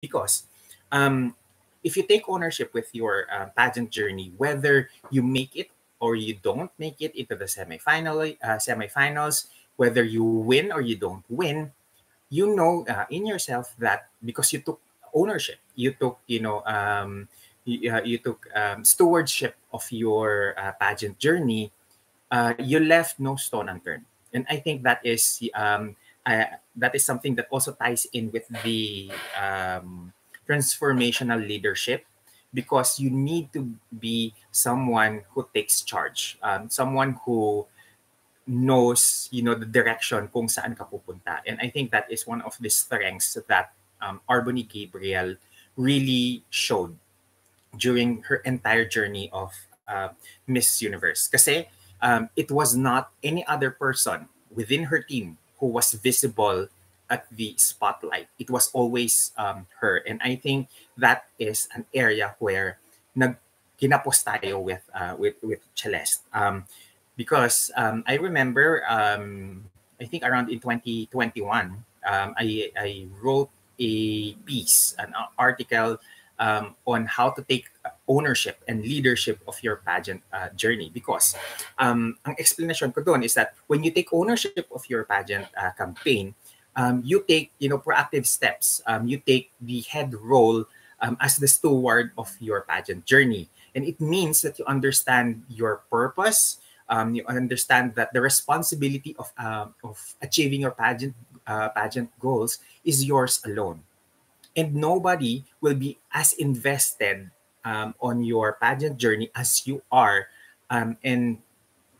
because um, if you take ownership with your pageant journey, whether you make it or you don't make it into the semifinals, whether you win or you don't win, you know in yourself that because you took ownership, you took you took stewardship of your pageant journey, you left no stone unturned. And I think that is something that also ties in with the transformational leadership, because you need to be someone who takes charge, someone who knows, the direction kung saan ka pupunta. And I think that is one of the strengths that Arbony Gabriel really showed during her entire journey of Miss Universe. Kasi it was not any other person within her team who was visible at the spotlight. It was always her. And I think that is an area where kinapos tayo with Celeste. Because I remember, I think around in 2021, I wrote a piece, an article on how to take ownership and leadership of your pageant journey. Because ang explanation ko doon is that when you take ownership of your pageant campaign, you take proactive steps. You take the head role as the steward of your pageant journey, and it means that you understand your purpose. You understand that the responsibility of achieving your pageant goals is yours alone, and nobody will be as invested on your pageant journey as you are, and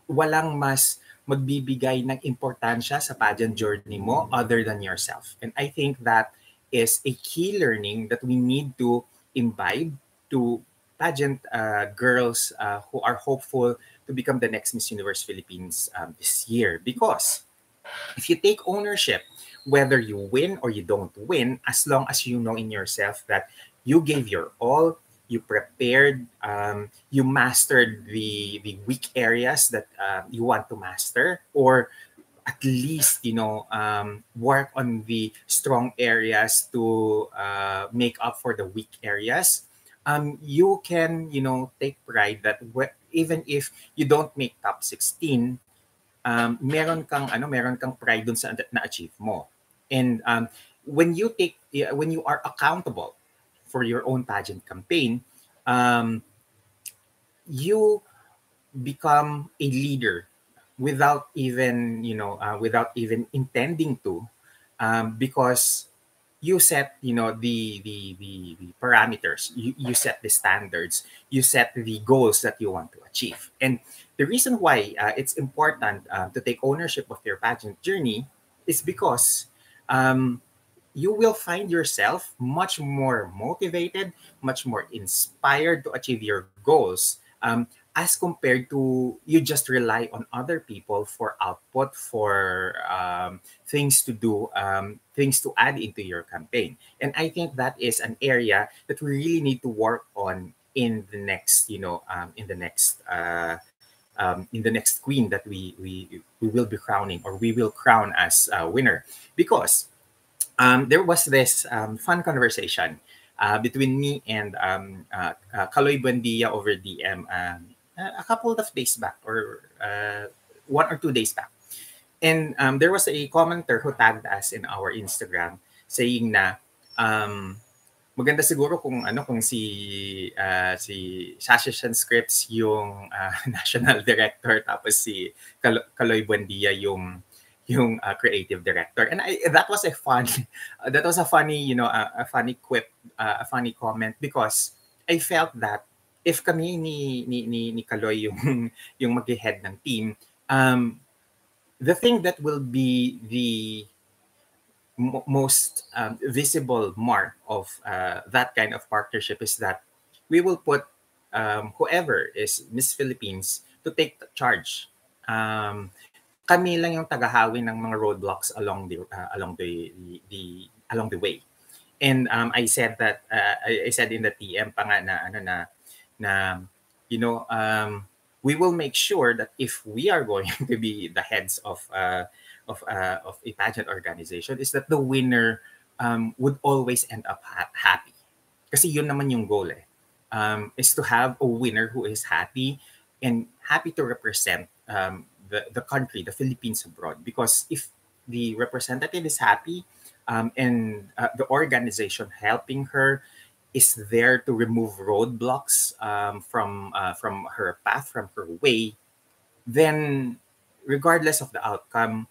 walang mas magbibigay ng importansya sa pageant journey mo other than yourself. And I think that is a key learning that we need to imbibe to pageant girls who are hopeful to become the next Miss Universe Philippines this year. Because if you take ownership, whether you win or you don't win, as long as you know in yourself that you gave your all, you prepared, you mastered the weak areas that you want to master, or at least work on the strong areas to make up for the weak areas. You can take pride that even if you don't make top 16, meron kang pride dun sa na-achieve mo. And when you are accountable for your own pageant campaign, um, you become a leader without even without even intending to, because you set the parameters, you set the standards, you set the goals that you want to achieve. And the reason why it's important to take ownership of your pageant journey is because um, you will find yourself much more motivated, much more inspired to achieve your goals, as compared to you just rely on other people for output, for things to do, things to add into your campaign. And I think that is an area that we really need to work on in the next, in the next queen that we will be crowning, or we will crown as a winner. Because there was this fun conversation between me and Kaloy Buendia over DM a couple of days back, or 1 or 2 days back. And there was a commenter who tagged us in our Instagram saying na maganda siguro kung si Sashes&Scripts yung national director, tapos si Kaloy Buendia yung creative director. And that was a fun that was a funny a funny quip, a funny comment, because I felt that if kami ni Kaloy yung mag-head ng team, the thing that will be the most visible mark of that kind of partnership is that we will put whoever is Miss Philippines to take the charge. Kami lang yung tagahawin ng mga roadblocks along the way. And I said that I said in the TM pa nga na we will make sure that if we are going to be the heads of a pageant organization, is that the winner would always end up happy. Kasi yun naman yung goal eh. Is to have a winner who is happy and happy to represent the country, the Philippines abroad. Because if the representative is happy and the organization helping her is there to remove roadblocks from her path, from her way, then regardless of the outcome,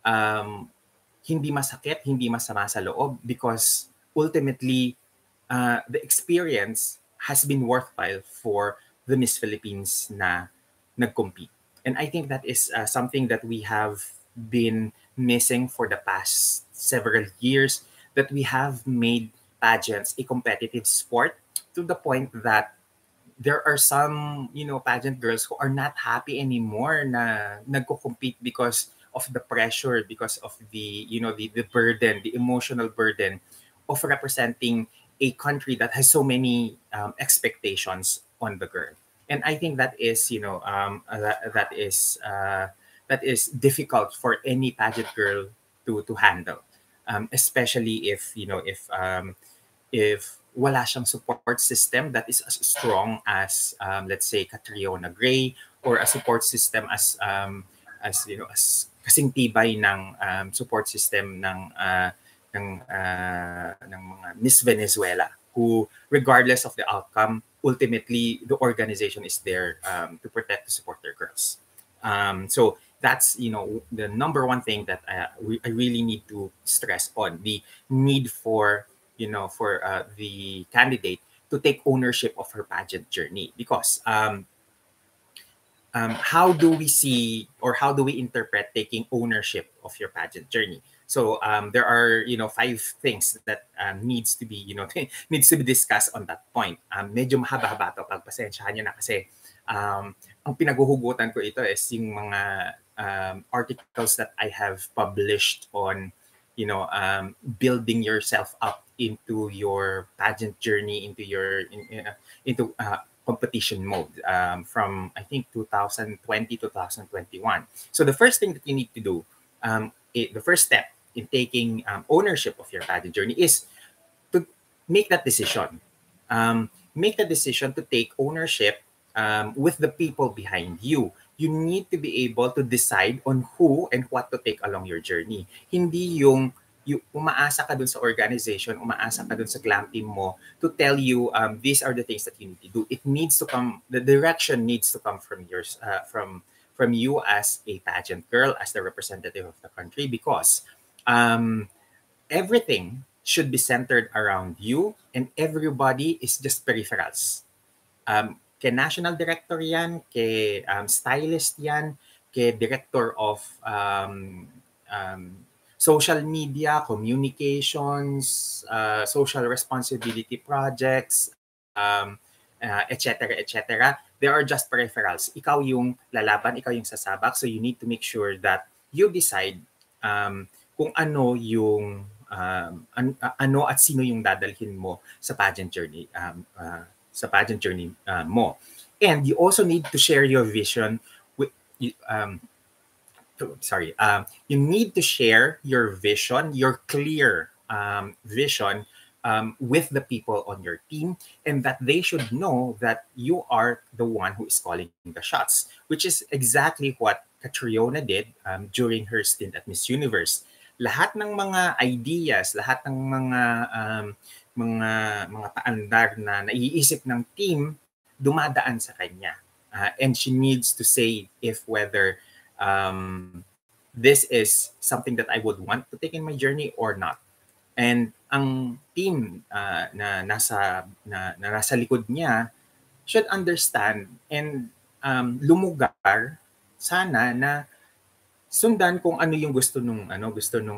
um, hindi masakit, hindi masama sa loob because ultimately the experience has been worthwhile for the Miss Philippines na nag-compete. And I think that is something that we have been missing for the past several years, that we have made pageants a competitive sport to the point that there are some, pageant girls who are not happy anymore na nagko-compete because of the pressure, because of the burden, the emotional burden of representing a country that has so many expectations on the girl. And I think that is, that is difficult for any pageant girl to handle, especially if wala siyang support system that is as strong as let's say Catriona Gray, or a support system as kasing tibay ng support system ng mga Miss Venezuela, who regardless of the outcome, ultimately the organization is there to protect, to support their girls. So that's the number one thing that I really need to stress on, the need for the candidate to take ownership of her pageant journey. Because how do we see, or how do we interpret taking ownership of your pageant journey? So there are 5 things that needs to be needs to be discussed on that point. Medyo mahaba-haba to, pagpasensyahan niyo na kasi ang pinaguhugutan ko ito is yung mga articles that I have published on building yourself up into your pageant journey, into into competition mode from I think 2020 2021. So the first thing that you need to do, the first step in taking ownership of your pageant journey is to make that decision. Make the decision to take ownership with the people behind you. You need to be able to decide on who and what to take along your journey. Hindi yung umaasa ka dun sa organization, umaasa ka dun sa glam team mo to tell you these are the things that you need to do. It needs to come, the direction needs to come from yours, from you as a pageant girl, as the representative of the country, because everything should be centered around you and everybody is just peripherals. Kay national director yan, kay stylist yan, kay director of social media, communications, social responsibility projects, etc., etc. They are just peripherals. Ikaw yung lalaban, ikaw yung sasabak. So you need to make sure that you decide kung ano yung ano at sino yung dadalhin mo sa pageant journey, mo. And you also need to share your vision with you need to share your vision, your clear vision with the people on your team, and that they should know that you are the one who is calling the shots, which is exactly what Catriona did during her stint at Miss Universe. Lahat ng mga ideas, lahat ng mga paandar na naiisip ng team, dumadaan sa kanya. And she needs to say if whether this is something that I would want to take in my journey or not. And ang team na nasa likod niya should understand and lumugar sana na sundan kung ano yung gusto nung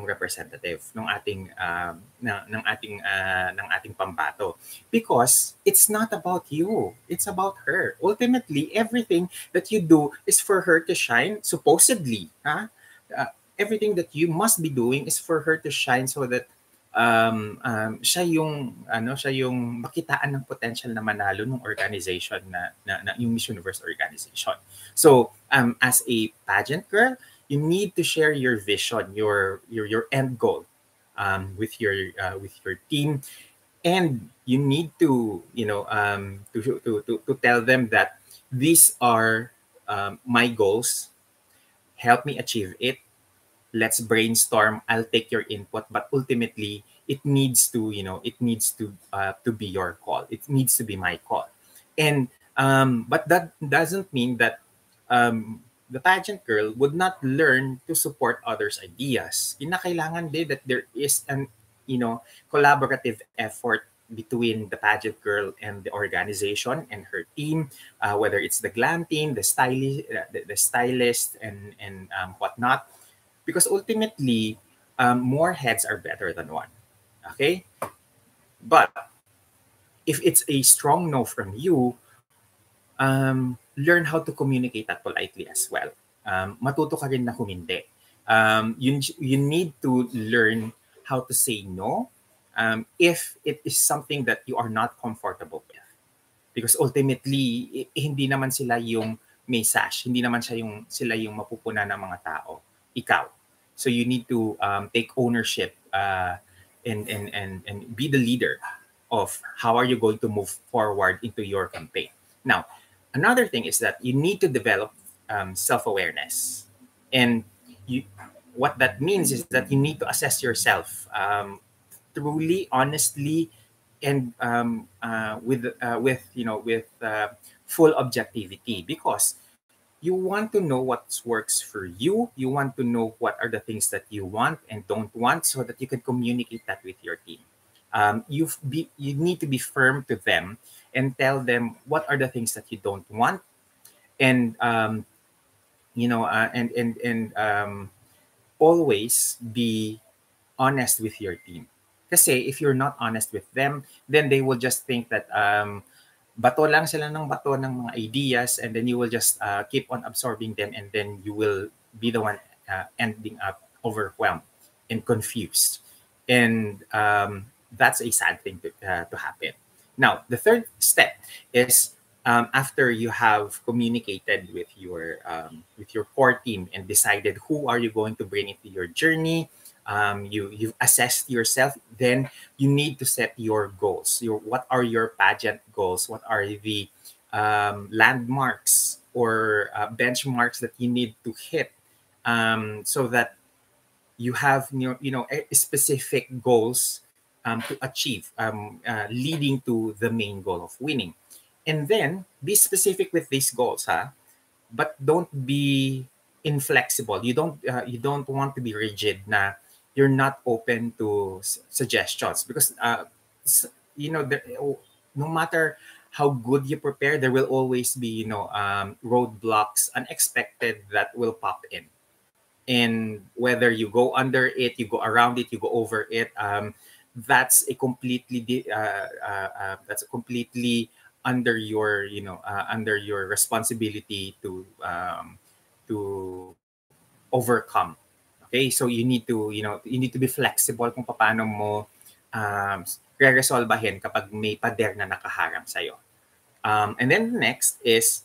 representative ng ating pambato, because it's not about you, it's about her. Ultimately, everything that you do is for her to shine, supposedly. Everything that you must be doing is for her to shine, so that siya yung makitaan ng potential na manalo ng organization na yung Miss Universe organization. So as a pageant girl, you need to share your vision, your end goal with your team, and you need to to tell them that these are my goals. Help me achieve it. Let's brainstorm. I'll take your input, but ultimately it needs to to be your call. It needs to be my call. And but that doesn't mean that the pageant girl would not learn to support others' ideas. Kinakailangan din that there is an collaborative effort between the pageant girl and the organization and her team, whether it's the glam team, the stylist, and whatnot, because ultimately, more heads are better than one. Okay, but if it's a strong no from you, learn how to communicate that politely as well. Matuto ka rin na humindi. You need to learn how to say no if it is something that you are not comfortable with. Because ultimately, hindi naman sila yung may sash. Hindi naman sila yung mapupuna ng mga tao. Ikaw. So you need to take ownership and be the leader of how are you going to move forward into your campaign. Now, another thing is that you need to develop self-awareness. And what that means is that you need to assess yourself truly, honestly, and with full objectivity, because you want to know what works for you. You want to know what are the things that you want and don't want, so that you can communicate that with your team. You need to be firm to them and tell them what are the things that you don't want, and always be honest with your team. Kasi if you're not honest with them, then they will just think that bato lang sila ng bato ng mga ideas, and then you will just keep on absorbing them, and then you will be the one ending up overwhelmed and confused. And that's a sad thing to happen. Now, the third step is after you have communicated with your core team and decided who are you going to bring into your journey. You've assessed yourself. Then you need to set your goals. What are your pageant goals? What are the landmarks or benchmarks that you need to hit, so that you have specific goals to achieve, leading to the main goal of winning. And then be specific with these goals, but don't be inflexible. You don't want to be rigid. Na you're not open to suggestions, because no matter how good you prepare, there will always be roadblocks, unexpected, that will pop in. And whether you go under it, you go around it, you go over it, that's a completely under your under your responsibility to overcome. Okay, so you need to be flexible kung paano mo re-resolbahin kapag may pader na nakaharang sa'yo. And then next is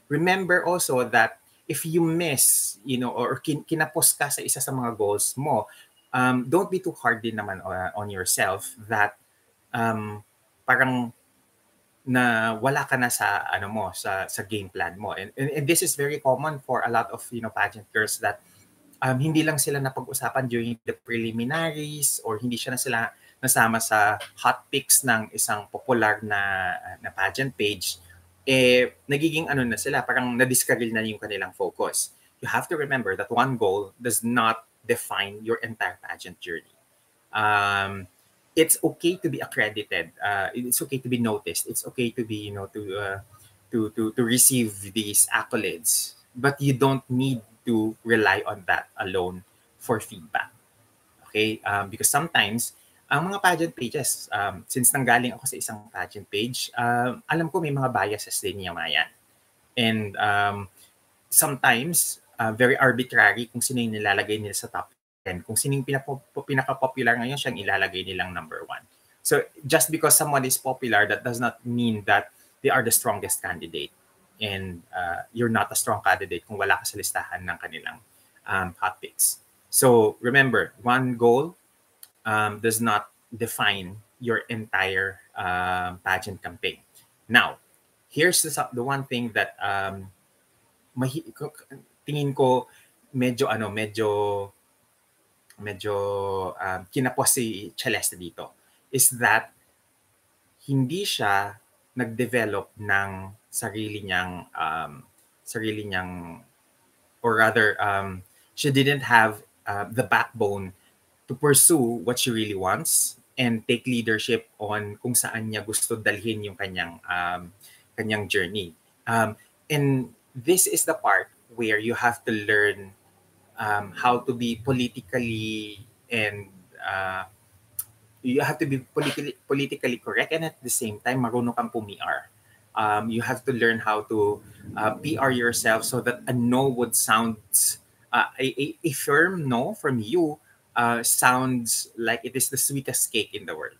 remember also that if you miss, or kinapos ka sa isa sa mga goals mo, don't be too hard din naman on yourself, that parang na wala ka na sa sa game plan mo. And this is very common for a lot of pageant girls, that hindi lang sila napag-usapan during the preliminaries, or hindi siya na sila nasama sa hot picks ng isang popular na pageant page. Nagiging na sila, parang na-discourage na yung kanilang focus. You have to remember that one goal does not define your entire pageant journey. It's okay to be accredited. It's okay to be noticed. It's okay to be, to receive these accolades. But you don't need to rely on that alone for feedback. Okay? Because sometimes, ang mga pageant pages, since nanggaling ako sa isang pageant page, alam ko may mga biases din yung yan. And sometimes, very arbitrary kung sino yung nilalagay nila sa top 10. Kung sino yung pinaka-popular ngayon, siyang ilalagay nilang number 1. So just because someone is popular, that does not mean that they are the strongest candidate. And you're not a strong candidate kung wala ka sa listahan ng kanilang hot picks. So remember, one goal does not define your entire pageant campaign. Now, here's the one thing that tingin ko medyo kinapos si Celeste dito is that hindi siya nag-develop ng sarili niyang or rather she didn't have the backbone to pursue what she really wants and take leadership on kung saan niya gusto dalhin yung kanyang journey. And this is the part where you have to learn how to be politically and you have to be politically correct, and at the same time marunong kang pumr. You have to learn how to PR yourself so that a no would sound a firm no from you sounds like it is the sweetest cake in the world.